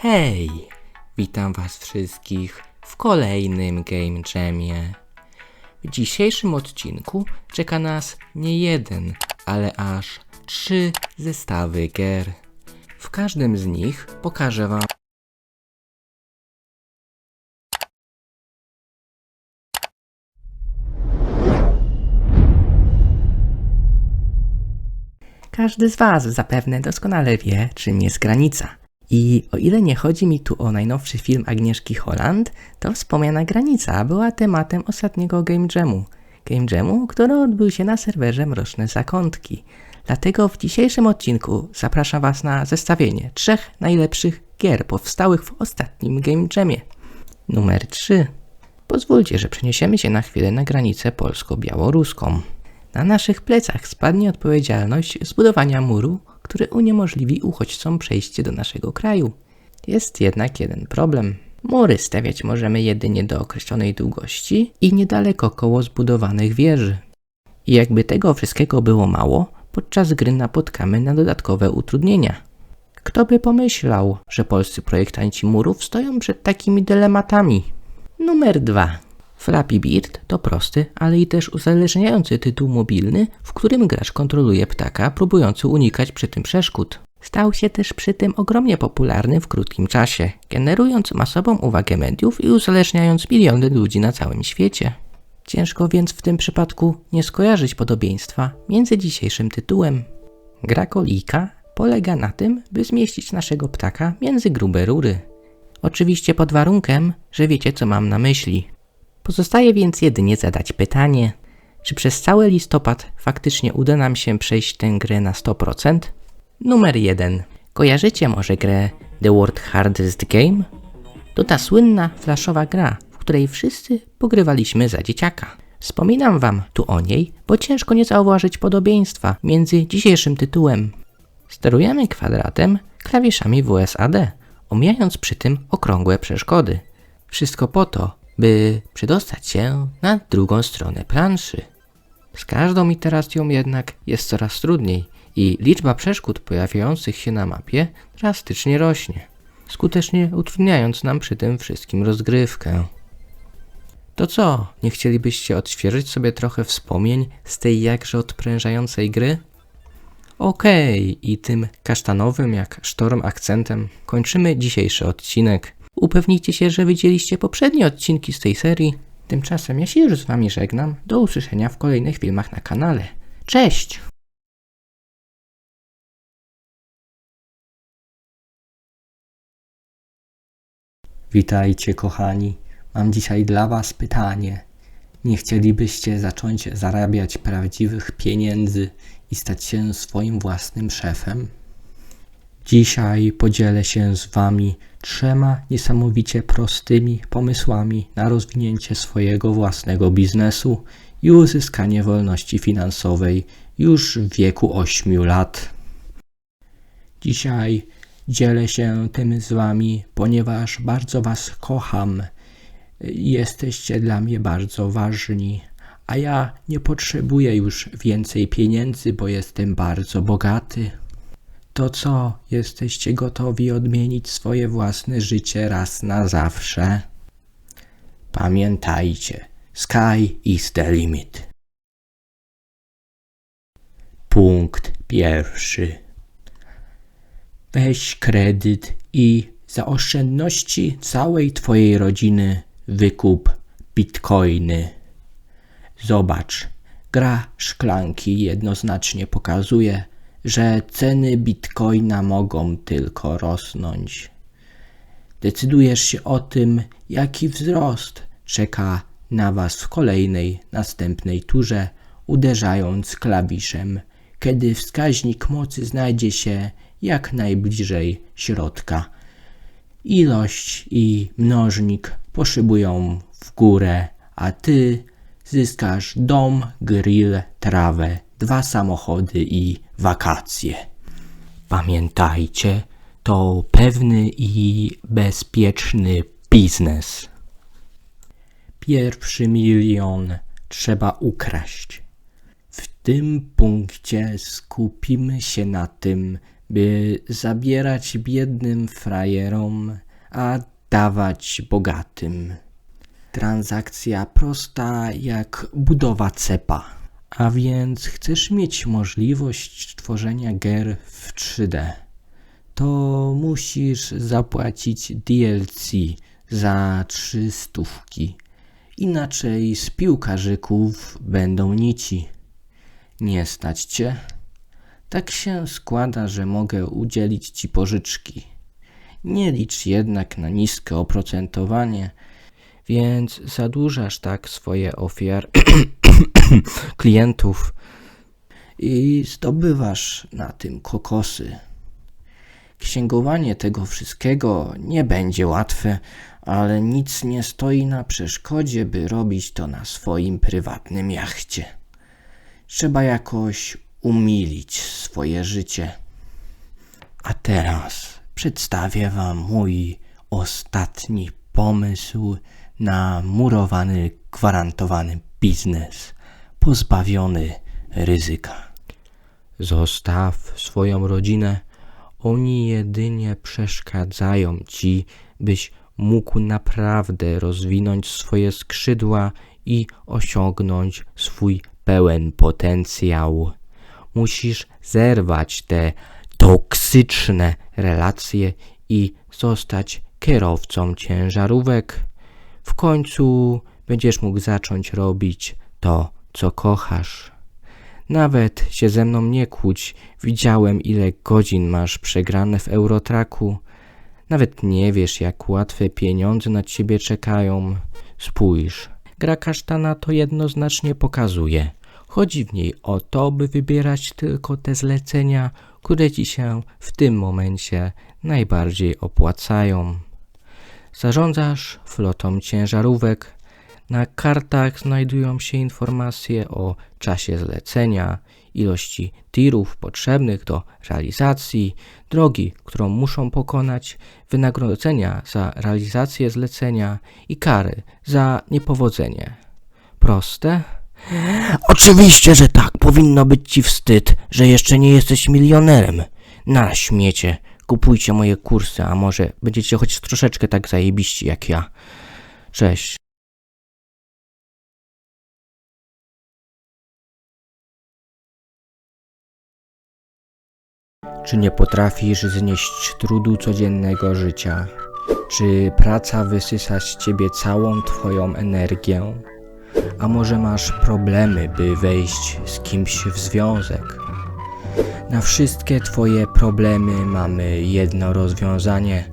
Hej! Witam was wszystkich w kolejnym Game Jamie. W dzisiejszym odcinku czeka nas nie jeden, ale aż 3 zestawy gier. W każdym z nich pokażę wam Każdy z was zapewne doskonale wie, czym jest granica. I o ile nie chodzi mi tu o najnowszy film Agnieszki Holland, to wspomniana granica była tematem ostatniego Game Jamu. Game Jamu, który odbył się na serwerze Mroczne Zakątki. Dlatego w dzisiejszym odcinku zapraszam was na zestawienie 3 najlepszych gier powstałych w ostatnim Game Jamie. Numer 3. Pozwólcie, że przeniesiemy się na chwilę na granicę polsko-białoruską. Na naszych plecach spadnie odpowiedzialność zbudowania muru, który uniemożliwi uchodźcom przejście do naszego kraju. Jest jednak jeden problem. Mury stawiać możemy jedynie do określonej długości i niedaleko koło zbudowanych wieży. I jakby tego wszystkiego było mało, podczas gry napotkamy na dodatkowe utrudnienia. Kto by pomyślał, że polscy projektanci murów stoją przed takimi dylematami? Numer 2. Flappy Bird to prosty, ale i też uzależniający tytuł mobilny, w którym gracz kontroluje ptaka, próbujący unikać przy tym przeszkód. Stał się też przy tym ogromnie popularny w krótkim czasie, generując masową uwagę mediów i uzależniając miliony ludzi na całym świecie. Ciężko więc w tym przypadku nie skojarzyć podobieństwa między dzisiejszym tytułem. Gra Kolika polega na tym, by zmieścić naszego ptaka między grube rury. Oczywiście pod warunkiem, że wiecie, co mam na myśli. Pozostaje więc jedynie zadać pytanie, czy przez cały listopad faktycznie uda nam się przejść tę grę na 100%? Numer 1. Kojarzycie może grę The World Hardest Game? To ta słynna flashowa gra, w której wszyscy pogrywaliśmy za dzieciaka. Wspominam wam tu o niej, bo ciężko nie zauważyć podobieństwa między dzisiejszym tytułem. Sterujemy kwadratem klawiszami WSAD, omijając przy tym okrągłe przeszkody. Wszystko po to, by przedostać się na drugą stronę planszy. Z każdą iteracją jednak jest coraz trudniej i liczba przeszkód pojawiających się na mapie drastycznie rośnie, skutecznie utrudniając nam przy tym wszystkim rozgrywkę. To co, nie chcielibyście odświeżyć sobie trochę wspomnień z tej jakże odprężającej gry? Okej, i tym kasztanowym jak sztorm akcentem kończymy dzisiejszy odcinek. Upewnijcie się, że widzieliście poprzednie odcinki z tej serii. Tymczasem ja się już z wami żegnam. Do usłyszenia w kolejnych filmach na kanale. Cześć! Witajcie kochani, mam dzisiaj dla was pytanie. Nie chcielibyście zacząć zarabiać prawdziwych pieniędzy i stać się swoim własnym szefem? Dzisiaj podzielę się z wami 3 niesamowicie prostymi pomysłami na rozwinięcie swojego własnego biznesu i uzyskanie wolności finansowej już w wieku 8 lat. Dzisiaj dzielę się tym z wami, ponieważ bardzo was kocham. Jesteście dla mnie bardzo ważni, a ja nie potrzebuję już więcej pieniędzy, bo jestem bardzo bogaty. To co, jesteście gotowi odmienić swoje własne życie raz na zawsze? Pamiętajcie, sky is the limit. Punkt 1. Weź kredyt i za oszczędności całej twojej rodziny wykup bitcoiny. Zobacz, gra szklanki jednoznacznie pokazuje, że ceny bitcoina mogą tylko rosnąć. Decydujesz się o tym, jaki wzrost czeka na was w kolejnej, następnej turze, uderzając klawiszem, kiedy wskaźnik mocy znajdzie się jak najbliżej środka. Ilość i mnożnik poszybują w górę, a ty zyskasz dom, grill, trawę, 2 samochody i wakacje. Pamiętajcie, to pewny i bezpieczny biznes. Pierwszy 1 milion trzeba ukraść. W tym punkcie skupimy się na tym, by zabierać biednym frajerom, a dawać bogatym. Transakcja prosta jak budowa cepa. A więc chcesz mieć możliwość tworzenia gier w 3D, to musisz zapłacić DLC za 300. Inaczej z piłkarzyków będą nici. Nie stać cię? Tak się składa, że mogę udzielić ci pożyczki. Nie licz jednak na niskie oprocentowanie, więc zadłużasz tak swoje klientów i zdobywasz na tym kokosy. Księgowanie tego wszystkiego nie będzie łatwe, ale nic nie stoi na przeszkodzie, by robić to na swoim prywatnym jachcie. Trzeba jakoś umilić swoje życie. A teraz przedstawię wam mój ostatni pomysł na murowany, gwarantowany biznes, pozbawiony ryzyka. Zostaw swoją rodzinę. Oni jedynie przeszkadzają ci, byś mógł naprawdę rozwinąć swoje skrzydła i osiągnąć swój pełen potencjał. Musisz zerwać te toksyczne relacje i zostać kierowcą ciężarówek. W końcu będziesz mógł zacząć robić to, co kochasz. Nawet się ze mną nie kłóć, widziałem, ile godzin masz przegrane w Eurotracku. Nawet nie wiesz, jak łatwe pieniądze na ciebie czekają. Spójrz, gra kasztana to jednoznacznie pokazuje. Chodzi w niej o to, by wybierać tylko te zlecenia, które ci się w tym momencie najbardziej opłacają. Zarządzasz flotą ciężarówek. Na kartach znajdują się informacje o czasie zlecenia, ilości tirów potrzebnych do realizacji, drogi, którą muszą pokonać, wynagrodzenia za realizację zlecenia i kary za niepowodzenie. Proste? Oczywiście, że tak. Powinno być ci wstyd, że jeszcze nie jesteś milionerem. Na śmiecie. Kupujcie moje kursy, a może będziecie choć troszeczkę tak zajebiści jak ja. Cześć. Czy nie potrafisz znieść trudu codziennego życia? Czy praca wysysa z ciebie całą twoją energię? A może masz problemy, by wejść z kimś w związek? Na wszystkie twoje problemy mamy jedno rozwiązanie.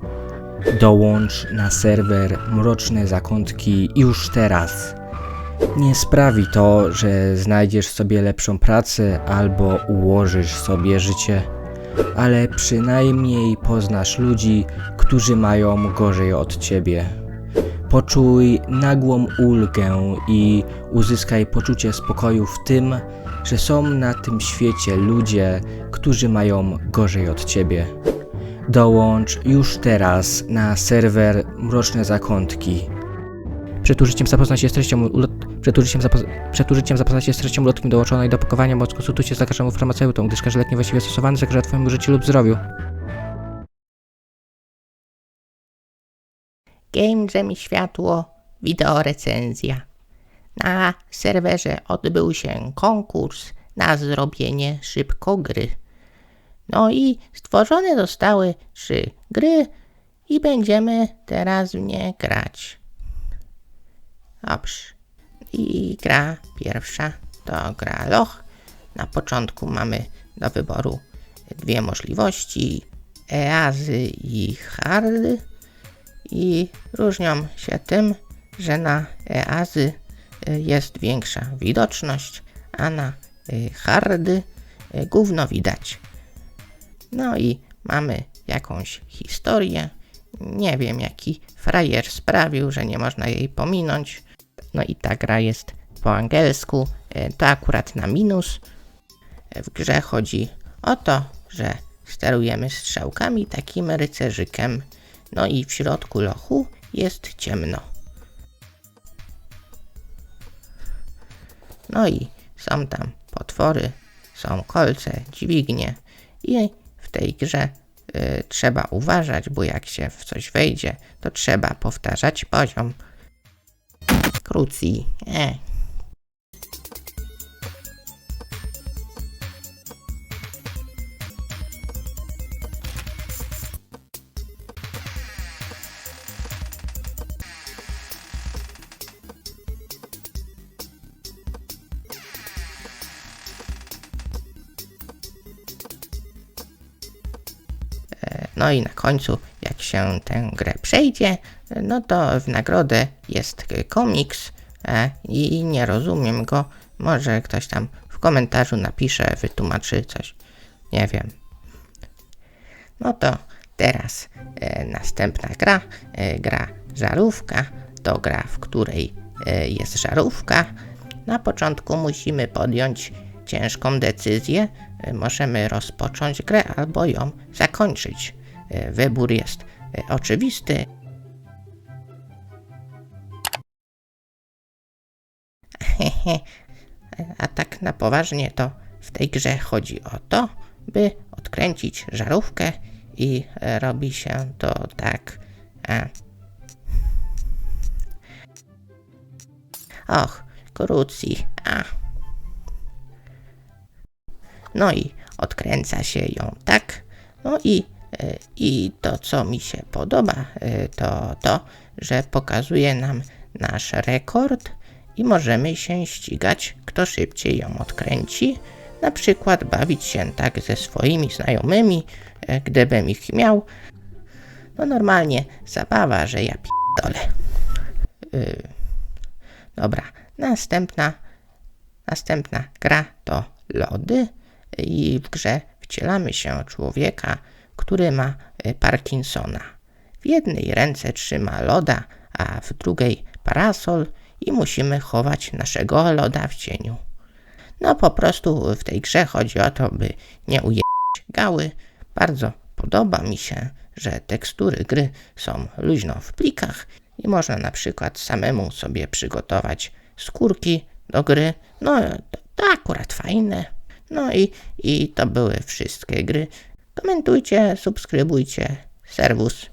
Dołącz na serwer Mroczne Zakątki już teraz. Nie sprawi to, że znajdziesz sobie lepszą pracę albo ułożysz sobie życie, ale przynajmniej poznasz ludzi, którzy mają gorzej od ciebie. Poczuj nagłą ulgę i uzyskaj poczucie spokoju w tym, że są na tym świecie ludzie, którzy mają gorzej od ciebie. Dołącz już teraz na serwer Mroczne Zakątki. Przed użyciem zapoznać się z treścią ulotki dołączonej do opakowania, bądź konsultuj się z lekarzem lub farmaceutą, gdyż każdy lek niewłaściwie stosowany zagraża twojemu życiu lub zdrowiu. Game Jam i Światło, wideorecenzja. Na serwerze odbył się konkurs na zrobienie szybko gry. No i stworzone zostały 3 gry i będziemy teraz w nie grać. Dobrze. I gra pierwsza to gra Loch. Na początku mamy do wyboru 2 możliwości, Easy i Hard. I różnią się tym, że na Easy jest większa widoczność, a na Hard gówno widać. No i mamy jakąś historię. Nie wiem, jaki frajer sprawił, że nie można jej pominąć. No i ta gra jest po angielsku, to akurat na minus. W grze chodzi o to, że sterujemy strzałkami takim rycerzykiem. No i w środku lochu jest ciemno. No i są tam potwory, są kolce, dźwignie i w tej grze trzeba uważać, bo jak się w coś wejdzie, to trzeba powtarzać poziom. Krucji. No i na końcu, jak się tę grę przejdzie, no to w nagrodę jest komiks i nie rozumiem go. Może ktoś tam w komentarzu napisze, wytłumaczy coś. Nie wiem. No to teraz następna gra. Gra żarówka. To gra, w której jest żarówka. Na początku musimy podjąć ciężką decyzję. Możemy rozpocząć grę albo ją zakończyć. Wybór jest oczywisty. A tak na poważnie to w tej grze chodzi o to, by odkręcić żarówkę i robi się to tak. Och, krucji. No i odkręca się ją tak. No i to, co mi się podoba, to to, że pokazuje nam nasz rekord i możemy się ścigać, kto szybciej ją odkręci. Na przykład bawić się tak ze swoimi znajomymi, gdybym ich miał. No normalnie zabawa, że ja p***dolę. Dobra, następna gra to lody i w grze wcielamy się człowieka, który ma Parkinsona. W jednej ręce trzyma loda, a w drugiej parasol i musimy chować naszego loda w cieniu. No po prostu w tej grze chodzi o to, by nie ujechać gały. Bardzo podoba mi się, że tekstury gry są luźno w plikach i można na przykład samemu sobie przygotować skórki do gry. No to akurat fajne. No i to były wszystkie gry. Komentujcie, subskrybujcie. Serwus.